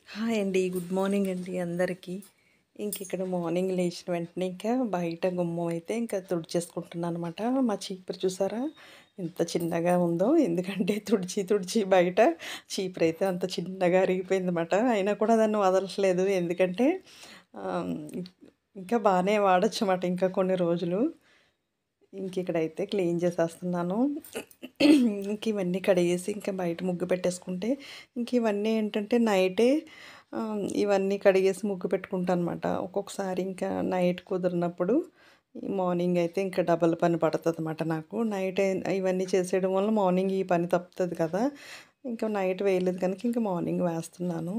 Hi అండి. Good morning అండి అందరికీ. ఇక్కడ మార్నింగ్ లేచిన వెంటనే ఇంకా బయట గుమ్మం అయితే ఇంకా తుడిచేసుకుంటున్నాననమాట. మా చీపురు చూసారా ఎంత చిన్నగా ఉందో. ఎందుకంటే తుడిచి తుడిచి బయట చీపురైతే అంత చిన్నగా అరిగిపోయిందన్నమాట. అయినా కూడా దాన్ని వదలట్లేదు. ఎందుకంటే ఆహ్, ఇంకా బానే వాడొచ్చన్నమాట ఇంకా కొన్ని రోజులు. ఇక్కడైతే క్లీన్ చేసేస్తున్నాను. ఇవన్నీ కడిగేసి ఇంకా బయట ముగ్గు పెట్టేసుకుంటే ఇవన్నీ ఏంటంటే నైటే ఇవన్నీ కడిగేసి ముగ్గు పెట్టుకుంటానమాట. ఒక్కొక్కసారి ఇంకా నైట్ కుదిరినప్పుడు ఈ మార్నింగ్ అయితే ఇంకా డబల్ పని పడతదనమాట నాకు. నైట్ ఇవన్నీ చేసేయడం వల్ల మార్నింగ్ ఈ పని తప్పుతది కదా! ఇంకా నైట్ వేయలేదు కనుక ఇంకా మార్నింగ్ వేస్తున్నాను.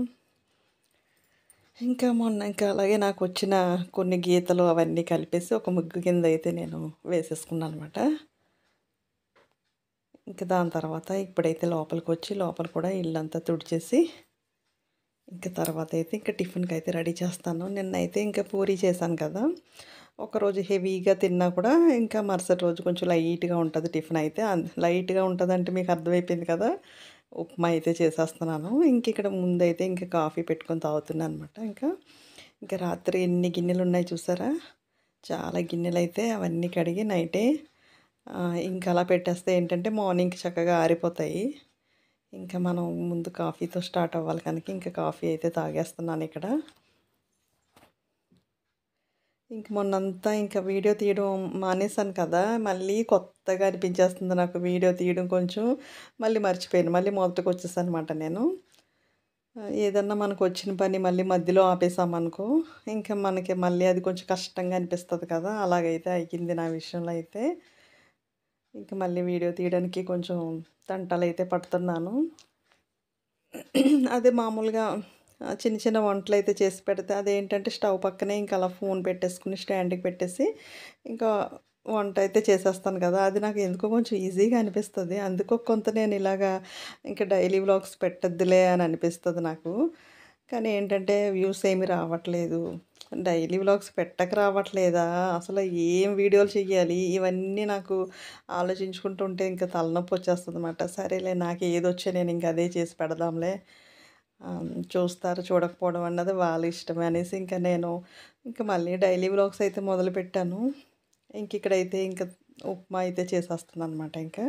మొన్న అలాగే నాకొచ్చిన కొన్ని గీతలు అవన్నీ కలిపేసి ఒక ముగ్గు కింద అయితే నేను వేసేసుకున్నాననమాట. దాని తర్వాత ఇప్పుడైతే లోపలికొచ్చి లోపల కూడా ఇల్లంతా తుడిచేసి తర్వాత అయితే టిఫిన్‌కైతే రెడీ చేస్తాను. నిన్నైతే పూరి చేశాను కదా! ఒకరోజు హెవీగా తిన్నా కూడా మరుసటి రోజు కొంచెం లైట్‌గా ఉంటది టిఫిన్ అయితే. లైట్‌గా ఉంటదంటే మీకు అర్థమైపోయింది కదా! ఉప్మా అయితే చేసేస్తున్నాను. ఇక్కడ ముందైతే కాఫీ పెట్టుకొని తాగుతున్నాననమాట. రాత్రి ఎన్ని గిన్నెలున్నాయి చూసారా? చాలా గిన్నెలైతే అవన్నీ కడిగి నైటే అలా పెట్టేస్తే ఏంటంటే మార్నింగ్‌కి చక్కగా ఆరిపోతాయి. మనం ముందు కాఫీతో స్టార్ట్ అవ్వాలి కనుక కాఫీ అయితే తాగేస్తున్నానిక్కడ. మొన్నంతా వీడియో తీయడం మానేశాను కదా! మళ్ళీ కొత్తగా అనిపించేస్తుంది నాకు వీడియో తీయడం కొంచెం. మళ్ళీ మర్చిపోయాను. మళ్ళీ మొదటికొచ్చేసానమాట నేను. ఏదన్నా మనకొచ్చిన పని మళ్ళీ మధ్యలో ఆపేసామనుకో, మనకి మళ్ళీ అది కొంచెం కష్టంగా అనిపిస్తది కదా! అలాగైతే అయ్యింది నా విషయంలో అయితే. మళ్ళీ వీడియో తీయడానికి కొంచెం తంటాలైతే పడుతున్నాను. అదే మామూలుగా చిన్న చిన్న వంటలైతే చేసి పెడితే అదేంటంటే స్టవ్ పక్కనే అలా ఫోన్ పెట్టేసుకొని స్టాండ్‌కి పెట్టేసి ఇంకా వంట అయితే చేసేస్తాను కదా! అది నాకు ఎందుకో కొంచెం ఈజీగా అనిపిస్తది. అందుకో కొంత నేను ఇలాగా డైలీ వ్లాగ్స్ పెట్టొద్దులే అని అనిపిస్తది నాకు. కానీ ఏంటంటే వ్యూస్ ఏమి రావట్లేదు. డైలీ వ్లాగ్స్ పెట్టక రావట్లేదా? అసలు ఏం వీడియోలు చెయ్యాలి? ఇవన్నీ నాకు ఆలోచించుకుంటూ ఉంటే తలనొప్పొచ్చేస్తదనమాట. సరేలే నాకు ఏదొచ్చో నేను అదే చేసి పెడదాంలే. చూస్తారు చూడకపోవడం అన్నది వాళ్ళ ఇష్టమే అనేసి నేను మళ్ళీ డైలీ వ్లాగ్స్ అయితే మొదలుపెట్టాను. ఇక్కడైతే ఉప్మా అయితే చేసేస్తున్నాననమాట ఇంకా.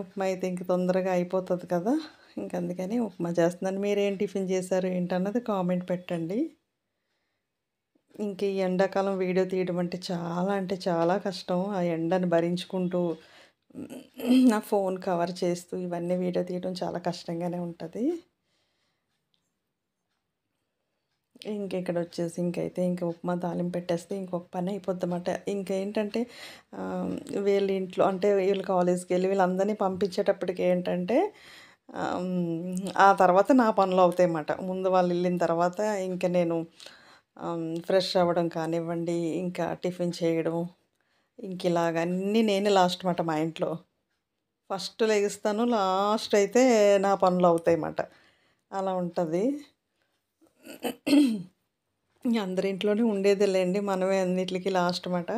ఉప్మా అయితే తొందరగా అయిపోతది కదా! అందుకని ఉప్మా చేస్తున్నాను. మీరేం టిఫిన్ చేశారు ఏంటన్నది కామెంట్ పెట్టండి. ఈ ఎండాకాలం వీడియో తీయడం అంటే చాలా కష్టం. ఆ ఎండను భరించుకుంటూ నా ఫోన్ కవర్ చేస్తూ ఇవన్నీ వీడియో తీయడం చాలా కష్టంగానే ఉంటది. ఇక్కడొచ్చేసి ఉప్మా తాలింపు పెట్టేస్తే ఇంకొక పని అయిపోద్దన్నమాట. ఇంకేంటంటే వీళ్ళ ఇంట్లో అంటే వీళ్ళు కాలేజ్‌కెళ్ళి వీళ్ళందరినీ పంపించేటప్పటికి ఏంటంటే ఆ తర్వాత నా పనులవుతాయన్నమాట. ముందు వాళ్ళెళ్ళిన తర్వాత నేను ఫ్రెష్ అవ్వడం కానివ్వండి, టిఫిన్ చేయడం, ఇలాగ అన్నీ నేనే లాస్ట్ మాట మా ఇంట్లో. ఫస్ట్ లెగుస్తాను, లాస్ట్ అయితే నా పనులవుతాయన్నమాట. అలా ఉంటది. అందరి ఇంట్లోనే ఉండేదేలెండి. మనమే అన్నిట్లికి లాస్ట్ మాట.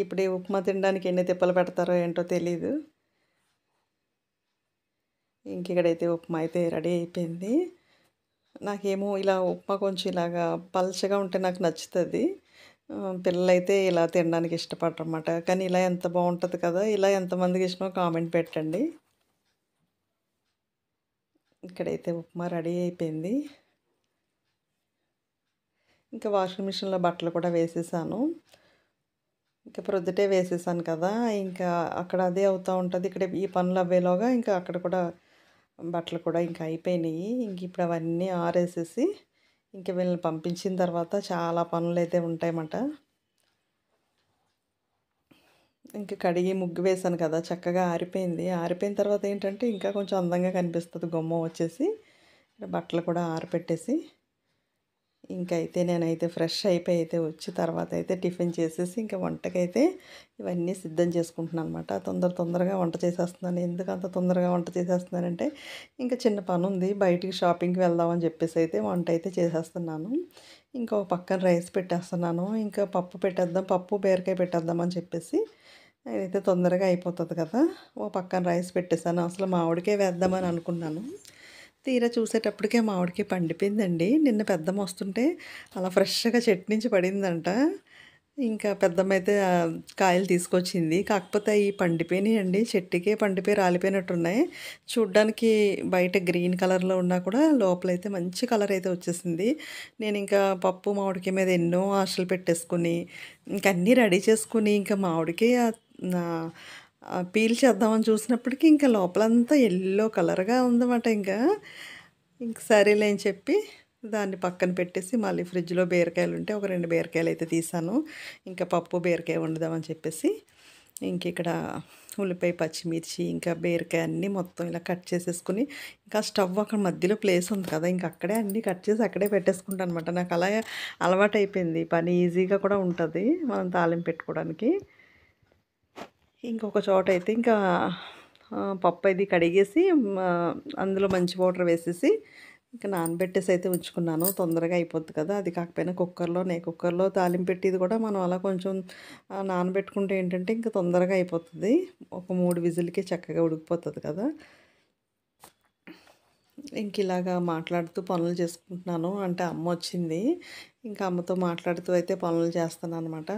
ఇప్పుడు ఈ ఉప్మా తినడానికి ఎన్ని తిప్పలు పెడతారో ఏంటో తెలీదు. ఇక్కడైతే ఉప్మా అయితే రెడీ అయిపోయింది. నాకేమో ఇలా ఉప్మా కొంచెం ఇలాగా పల్చగా ఉంటే నాకు నచ్చుతది. పిల్లలైతే ఇలా తినడానికి ఇష్టపడరనమాట. కానీ ఇలా ఎంత బావుంటది కదా! ఇలా ఎంతమందికి ఇష్టమో కామెంట్ పెట్టండి. ఇక్కడైతే ఉప్మా రెడీ అయిపోయింది. వాషింగ్ మిషన్‌లో బట్టలు కూడా వేసేసాను. ప్రొద్దుటే వేసేసాను కదా! అక్కడ అదే అవుతా ఉంటది. ఇక్కడ ఈ పనులు అవ్వేలోగా అక్కడ కూడా బట్టలు కూడా అయిపోయినాయి. ఇప్పుడు అవన్నీ ఆరేసేసి వీళ్ళని పంపించిన తర్వాత చాలా పనులైతే ఉంటాయన్నమాట. కడిగి ముగ్గు వేశాను కదా! చక్కగా ఆరిపోయింది. ఆరిపోయిన తర్వాత ఏంటంటే ఇంకా కొంచెం అందంగా కనిపిస్తది గుమ్మం వచ్చేసి. బట్టలు కూడా ఆరపెట్టేసి నేనైతే ఫ్రెష్ అయిపోయి అయితే వచ్చి తర్వాత అయితే టిఫిన్ చేసేసి వంటకైతే ఇవన్నీ సిద్ధం చేసుకుంటున్నానమాట. తొందరగా వంట చేసేస్తున్నాను. ఎందుకంత తొందరగా వంట చేసేస్తున్నానంటే చిన్న పనుంది. బయటికి షాపింగ్‌కి వెళ్దామని చెప్పేసి అయితే వంట అయితే చేసేస్తున్నాను. ఇంకో పక్కన రైస్ పెట్టేస్తున్నాను. పప్పు పెట్టేద్దాం, పప్పు బీరకాయ పెట్టేద్దాం అని చెప్పేసి అయితే తొందరగా అయిపోతుంది కదా! ఓ పక్కన రైస్ పెట్టేసాను. అసలు మామిడికాయ వేద్దామని అనుకున్నాను. తీరా చూసేటప్పటికే మామిడికాయ పండిపోయిందండి. నిన్న పెద్దమ్మ వస్తుంటే అలా ఫ్రెష్‌గా చెట్టు నుంచి పడిందంట. ఇంకా పెద్దమ్మ అయితే కాయలు తీసుకొచ్చింది. కాకపోతే అయి పండిపోయినాయండి. చెట్టుకే పండిపోయి రాలిపోయినట్టున్నాయి. చూడ్డానికి బయట గ్రీన్ కలర్‌లో ఉన్నా కూడా లోపలైతే మంచి కలర్ అయితే వచ్చేసింది. నేనింకా పప్పు మామిడికాయ మీద ఎన్నో ఆశలు పెట్టేసుకొని, ఇంక అన్నీ రెడీ చేసుకొని, ఇంకా మామిడికాయ నా పీల్ చేద్దామని చూసినప్పటికి ఇంకా లోపలంతా యెల్లో కలర్‌గా ఉందన్నమాట ఇంకా. ఇంక సరేలే అని చెప్పి దాన్ని పక్కన పెట్టేసి మళ్ళీ ఫ్రిడ్జ్‌లో బీరకాయలుంటే ఒక 2 బీరకాయలైతే తీశాను. ఇంకా పప్పు, బీరకాయ వండుదామని చెప్పేసి ఇంకిక్కడ ఉల్లిపాయ, పచ్చిమిర్చి, ఇంకా బీరకాయ అన్నీ మొత్తం ఇలా కట్ చేసేసుకొని, ఇంకా స్టవ్ అక్కడ మధ్యలో ప్లేస్ ఉంది కదా! ఇంక అక్కడే అన్నీ కట్ చేసి అక్కడే పెట్టేసుకుంటాననమాట. నాకు అలా అలవాటయిపోయింది. పని ఈజీగా కూడా ఉంటది. మనం తాలింపు పెట్టుకోవడానికి. ఇంకొక చోటైతే ఇంకా పప్పు అది కడిగేసి అందులో మంచి వాటర్ వేసేసి ఇంకా నానబెట్టేసి అయితే ఉంచుకున్నాను. తొందరగా అయిపోద్ది కదా! అది కాకపోయినా కుక్కర్‌లో తాలింపు పెట్టేది కూడా మనం అలా కొంచెం నానబెట్టుకుంటే ఏంటంటే ఇంకా తొందరగా అయిపోతది. ఒక 3 విజిల్‌కి చక్కగా ఉడికిపోతది కదా! ఇంక ఇలాగా మాట్లాడుతూ పనులు చేసుకుంటున్నాను. అంటే అమ్మొచ్చింది. ఇంకా అమ్మతో మాట్లాడుతూ అయితే పనులు చేస్తాననమాట.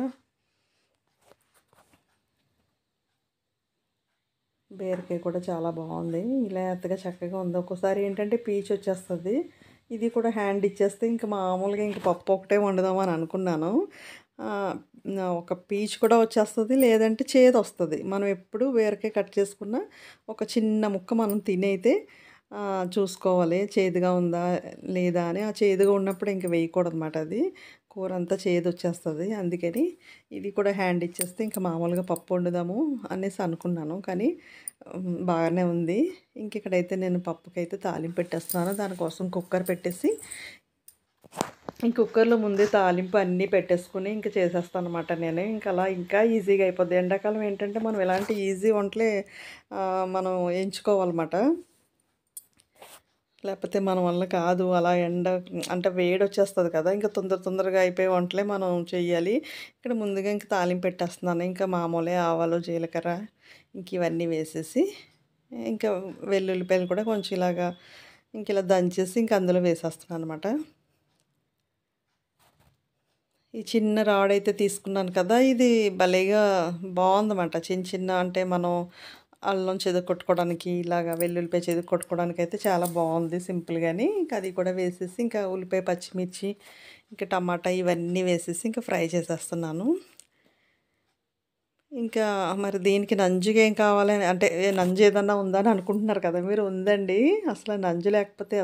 బీరకాయ కూడా చాలా బావుంది. లేతగా చక్కగా ఉంది. ఒక్కోసారి ఏంటంటే పీచొచ్చేస్తది. ఇది కూడా హ్యాండ్ ఇచ్చేస్తే ఇంక మామూలుగా ఇంక పప్పు ఒకటే వండుదామని అనుకున్నాను. ఆహ్, ఒక పీచు కూడా వచ్చేస్తది. లేదంటే చేదొస్తది. మనం ఎప్పుడు బీరకాయ కట్ చేసుకున్న ఒక చిన్న ముక్క మనం తినైతే చూసుకోవాలి. చేదుగా ఉందా? లేదా? అని. ఆ చేదుగా ఉన్నప్పుడు ఇంక వేయకూడదనమాట అది. కూరంతా చేదొచ్చేస్తది. అందుకని ఇది కూడా హ్యాండ్ ఇచ్చేస్తే ఇంక మామూలుగా పప్పు వండుదాము అనేసి అనుకున్నాను. కానీ బాగానే ఉంది. ఇంకిక్కడైతే నేను పప్పుకైతే తాలింపు పెట్టేస్తున్నాను. దానికోసం కుక్కర్ పెట్టేసి ఈ కుక్కర్‌లో ముందే తాలింపు అన్నీ పెట్టేసుకొని ఇంక చేసేస్తాననమాట నేను. ఇంక అలా ఇంకా ఈజీగా అయిపోద్ది. ఎండాకాలం ఏంటంటే మనం ఇలాంటి ఈజీ వంటలే మనం ఎంచుకోవాలన్నమాట. లేకపోతే మన వల్ల కాదు. అలా అంటే వేడొచ్చేస్తది కదా! ఇంక తొందరగా అయిపోయే వంటలే మనం చెయ్యాలి. ఇక్కడ ముందుగా ఇంక తాలింపు పెట్టేస్తున్నాను. ఇంకా మామూలే ఆవాలు, జీలకర్ర ఇంక ఇవన్నీ వేసేసి, ఇంకా వెల్లుల్లిపాయలు కూడా కొంచెం ఇలాగా ఇంకిలా దంచేసి ఇంక అందులో వేసేస్తున్నాననమాట. ఈ చిన్న రాడైతే తీసుకున్నాను కదా! ఇది భలేగా బావుందన్నమాట. చిన్న అంటే మనం అల్లం చెదకొట్టుకోవడానికి ఇలాగా వెల్లుల్లిపాయ చెదకొట్టుకోవడానికైతే చాలా బావుంది సింపుల్‌గాని. ఇంక అది కూడా వేసేసి ఇంకా ఉల్లిపాయ, పచ్చిమిర్చి, ఇంకా టమాటా ఇవన్నీ వేసేసి ఇంకా ఫ్రై చేసేస్తున్నాను. ఇంకా మరి దీనికి నంజుగా ఏం కావాలని అంటే నంజు ఏదన్నా ఉందా అని అనుకుంటున్నారు కదా మీరు. ఉందండి. అసల నంజు లేకపోతే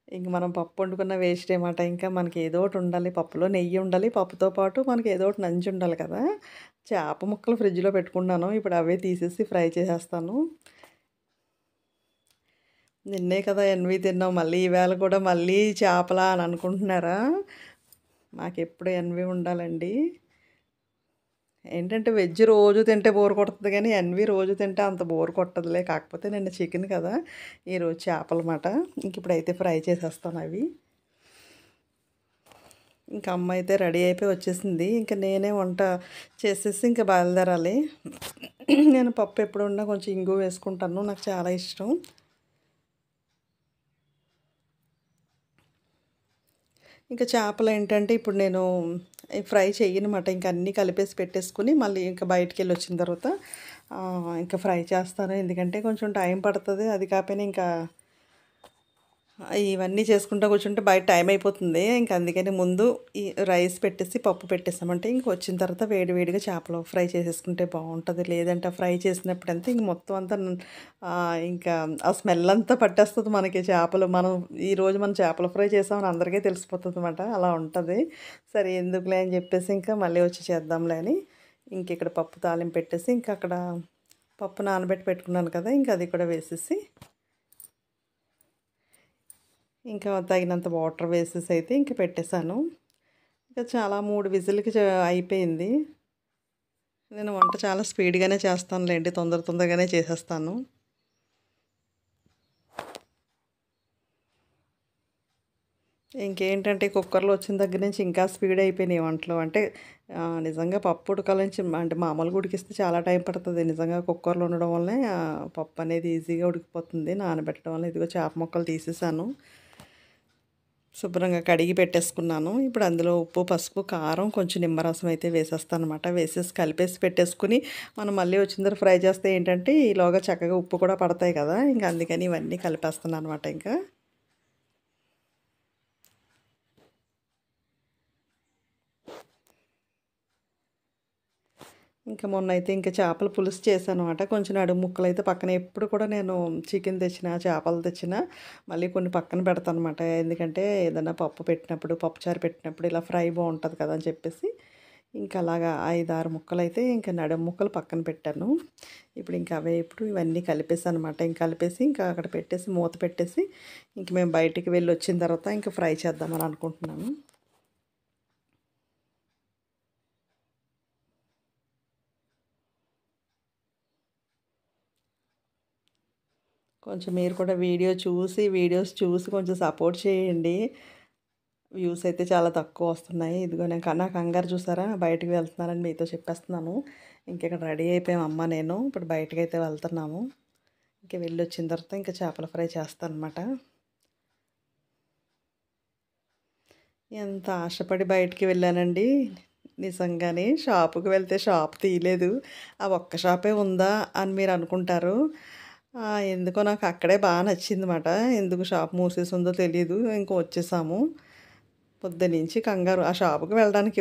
ఇంక మనం పప్పు వండుకున్న వేస్టే మాట. ఇంకా మనకి ఏదో ఒకటి ఉండాలి. పప్పులో నెయ్యి ఉండాలి. పప్పుతో పాటు మనకి ఏదో ఒకటి నంజు ఉండాలి కదా! చేప ముక్కలు ఫ్రిడ్జ్‌లో పెట్టుకున్నాను. ఇప్పుడు అవే తీసేసి ఫ్రై చేసేస్తాను. నిన్నే కదా ఎన్వి తిన్నాం. మళ్ళీ ఈవేళ కూడా మళ్ళీ చేపలా అని అనుకుంటున్నారా? మాకెప్పుడు ఎన్వి ఉండాలండి. ఏంటంటే వెజ్ రోజు తింటే బోర్ కొడతది గానీ, ఎన్వి రోజు తింటే అంత బోర్ కొట్టదులే. కాకపోతే నిన్న చికెన్ కదా! ఈరోజు చేపలమాట. ఇంకిప్పుడైతే ఫ్రై చేసేస్తానవి. ఇంక అమ్మ అయితే రెడీ అయిపోయి వచ్చేసింది. ఇంక నేనే వంట చేసేసి ఇంక బయలుదేరాలి. నేను పప్పు ఎప్పుడు వండినా కొంచెం ఇంగువ వేసుకుంటాను. నాకు చాలా ఇష్టం. ఇంకా చేపలేంటంటే ఇప్పుడు నేను ఫ్రై చెయ్యనమాట. ఇంక అన్నీ కలిపేసి పెట్టేసుకొని మళ్ళీ ఇంక బయటికెళ్ళొచ్చిన తర్వాత ఇంక ఫ్రై చేస్తాను. ఎందుకంటే కొంచెం టైం పడతది. అది కాకపోయినా ఇంకా ఇవన్నీ చేసుకుంటా కూర్చుంటే బయట టైం అయిపోతుంది. ఇంక అందుకని ముందు ఈ రైస్ పెట్టేసి పప్పు పెట్టేసామంటే ఇంక వచ్చిన తర్వాత వేడి వేడిగా చేపలు ఫ్రై చేసేసుకుంటే బావుంటది. లేదంటే ఫ్రై చేసినప్పుడంతే ఇంక మొత్తం అంతా ఇంకా ఆ స్మెల్ అంతా పట్టేస్తది మనకి చేపలు. ఈరోజు మనం చేపల ఫ్రై చేసామని అందరికీ తెలిసిపోతదనమాట. అలా ఉంటది. సరే ఎందుకులే అని చెప్పేసి ఇంకా మళ్ళీ వచ్చి చేద్దాంలే అని ఇంకిక్కడ పప్పు తాలింపు పెట్టేసి ఇంక అక్కడ పప్పు నానబెట్టి పెట్టుకున్నాను కదా! ఇంక అది కూడా వేసేసి ఇంకా తగినంత వాటర్ వేసేసి అయితే ఇంక పెట్టేశాను. ఇంకా చాలా 3 విజిల్‌కి అయిపోయింది. నేను వంట చాలా స్పీడ్‌గానే చేస్తానులెండి. తొందరగానే చేసేస్తాను. ఇంకేంటంటే కుక్కర్‌లో వచ్చిన దగ్గర నుంచి ఇంకా స్పీడ్ అయిపోయినాయి వంటలు. అంటే నిజంగా పప్పు ఉడకాలని అంటే మామూలుగా ఉడికిస్తే చాలా టైం పడతది. నిజంగా కుక్కర్‌లో ఉండడం వల్లే పప్పు అనేది ఈజీగా ఉడికిపోతుంది. నానబెట్టడం వల్ల ఇదిగో చేప ముక్కలు తీసేసాను. శుభ్రంగా కడిగి పెట్టేసుకున్నాను. ఇప్పుడు అందులో ఉప్పు, పసుపు, కారం, కొంచెం నిమ్మరసం అయితే వేసేస్తానమాట. వేసేసి కలిపేసి పెట్టేసుకొని మనం మళ్ళీ వచ్చిన తర్వాత ఫ్రై చేస్తే ఏంటంటే ఈలోగా చక్కగా ఉప్పు కూడా పడతాయి కదా! ఇంక అందుకని ఇవన్నీ కలిపేస్తున్నానమాట ఇంకా. ఇంకా మొన్నైతే ఇంకా చేపల పులుసు చేశానమాట. కొంచెం నడుము ముక్కలైతే పక్కన ఎప్పుడు కూడా నేను చికెన్ తెచ్చినా, చేపలు తెచ్చినా మళ్ళీ కొన్ని పక్కన పెడతానమాట. ఎందుకంటే ఏదైనా పప్పు పెట్టినప్పుడు, పప్పుచారు పెట్టినప్పుడు ఇలా ఫ్రై బావుంటది కదా! అని చెప్పేసి ఇంకా అలాగా 5, 6 ముక్కలైతే ఇంకా నడుము ముక్కలు పక్కన పెట్టాను. ఇప్పుడు ఇంకా అవే ఇప్పుడు ఇవన్నీ కలిపేసానమాట. ఇంక కలిపేసి ఇంకా అక్కడ పెట్టేసి మూత పెట్టేసి ఇంక మేము బయటికి వెళ్ళి వచ్చిన తర్వాత ఇంక ఫ్రై చేద్దామని అనుకుంటున్నాను. కొంచెం మీరు కూడా వీడియోస్ చూసి కొంచెం సపోర్ట్ చేయండి. వ్యూస్ అయితే చాలా తక్కువ వస్తున్నాయి. ఇదిగో నా కంగారు చూసారా? బయటికి వెళ్తున్నానని మీతో చెప్పేస్తున్నాను. ఇంకిక్కడ రెడీ అయిపోయాం అమ్మ, నేను. ఇప్పుడు బయటకైతే వెళ్తున్నాము. ఇంక వెళ్ళొచ్చిన తర్వాత ఇంక చేపల ఫ్రై చేస్తానన్నమాట. ఎంత ఆశపడి బయటికి వెళ్ళానండి. నిజంగానే షాపుకి వెళ్తే షాప్ తీయలేదు. ఆ ఒక్క షాపే ఉందా అని మీరు అనుకుంటారు. ఎందుకో నాకు అక్కడే బా నచ్చిందన్నమాట. ఎందుకు షాప్ మూసేసుందో తెలీదు. ఇంక వచ్చేసాము. పొద్దున్నుంచి కంగారు. ఆ షాపుకి వెళ్ళడానికి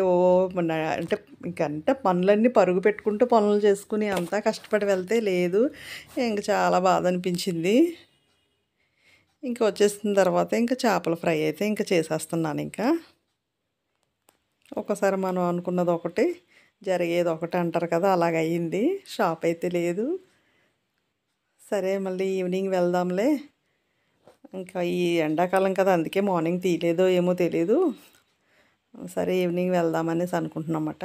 అంటే ఇంకంటే పనులన్నీ పరుగు పెట్టుకుంటూ పనులు చేసుకుని అంతా కష్టపడి వెళ్తే లేదు. ఇంక చాలా బాధ అనిపించింది. ఇంక వచ్చేసిన తర్వాత ఇంక చేపల ఫ్రై అయితే ఇంక చేసేస్తున్నానింకా. ఒక్కోసారి మనం అనుకున్నది ఒకటి, జరిగేది ఒకటి అంటారు కదా! అలాగయింది. షాప్ అయితే లేదు. సరే మళ్ళీ ఈవినింగ్ వెళ్దాంలే. ఇంకా ఈ ఎండాకాలం కదా! అందుకే మార్నింగ్ తీయలేదో ఏమో తెలీదు. సరే ఈవినింగ్ వెళ్దామనేసి అనుకుంటున్నామట.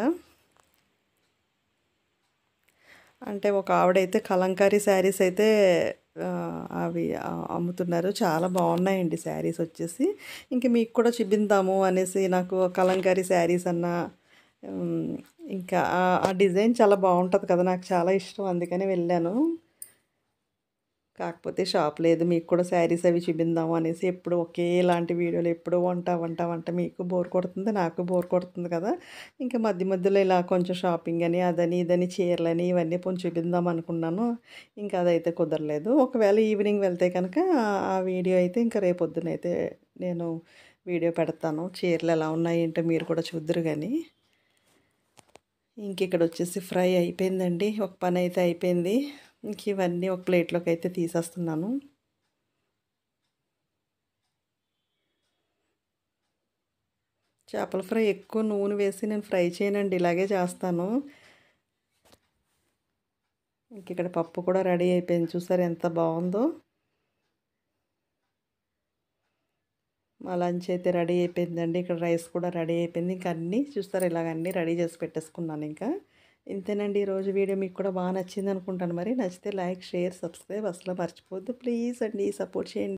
అంటే ఒక ఆవిడైతే కలంకారీ శారీస్ అయితే అవి అమ్ముతున్నారు. చాలా బాగున్నాయండి శారీస్ వచ్చేసి. ఇంక మీకు కూడా చూపిద్దాము అనేసి నాకు కలంకారీ శారీస్ అన్నా ఇంకా ఆ డిజైన్ చాలా బాగుంటుంది కదా! నాకు చాలా ఇష్టం, అందుకని వెళ్ళాను. కాకపోతే షాప్ లేదు. మీకు కూడా శారీస్ అవి చూపిద్దాము అనేసి ఎప్పుడు ఒకేలాంటి వీడియోలు ఎప్పుడు వంట, వంట, వంట మీకు బోర్ కొడుతుంది. నాకు బోర్ కొడుతుంది కదా! ఇంకా మధ్య మధ్యలో ఇలా కొంచెం షాపింగ్ అని, అదని, ఇదని, చీరలని ఇవన్నీ కొంచెం చూపిద్దాం అనుకున్నాను. ఇంకా అదైతే కుదరలేదు. ఒకవేళ ఈవినింగ్ వెళ్తే కనుక ఆ వీడియో అయితే ఇంకా రేపొద్దునైతే నేను వీడియో పెడతాను. చీరలు ఎలా ఉన్నాయి ఏంటో మీరు కూడా చూద్దురు గానీ. ఇంక ఇక్కడ వచ్చేసి ఫ్రై అయిపోయిందండి. ఒక పని అయితే అయిపోయింది. ఇంక ఇవన్నీ ఒక ప్లేట్లోకి అయితే తీసేస్తున్నాను. చేపల ఫ్రై ఎక్కువ నూనె వేసి నేను ఫ్రై చేయనండి. ఇలాగే చేస్తాను. ఇంక ఇక్కడ పప్పు కూడా రెడీ అయిపోయింది. చూసారా ఎంత బాగుందో. మా లంచ్ అయితే రెడీ అయిపోయిందండి. ఇక్కడ రైస్ కూడా రెడీ అయిపోయింది. ఇంక అన్నీ చూస్తారా ఇలాగ అన్నీ రెడీ చేసి పెట్టేసుకున్నాను ఇంకా. ఇంతేనండి ఈరోజు వీడియో మీకు కూడా బాగా నచ్చింది అనుకుంటాను మరి. నచ్చితే లైక్, షేర్, సబ్స్క్రైబ్ అసలు మర్చిపోవద్దు. ప్లీజ్ అండి సపోర్ట్ చేయండి.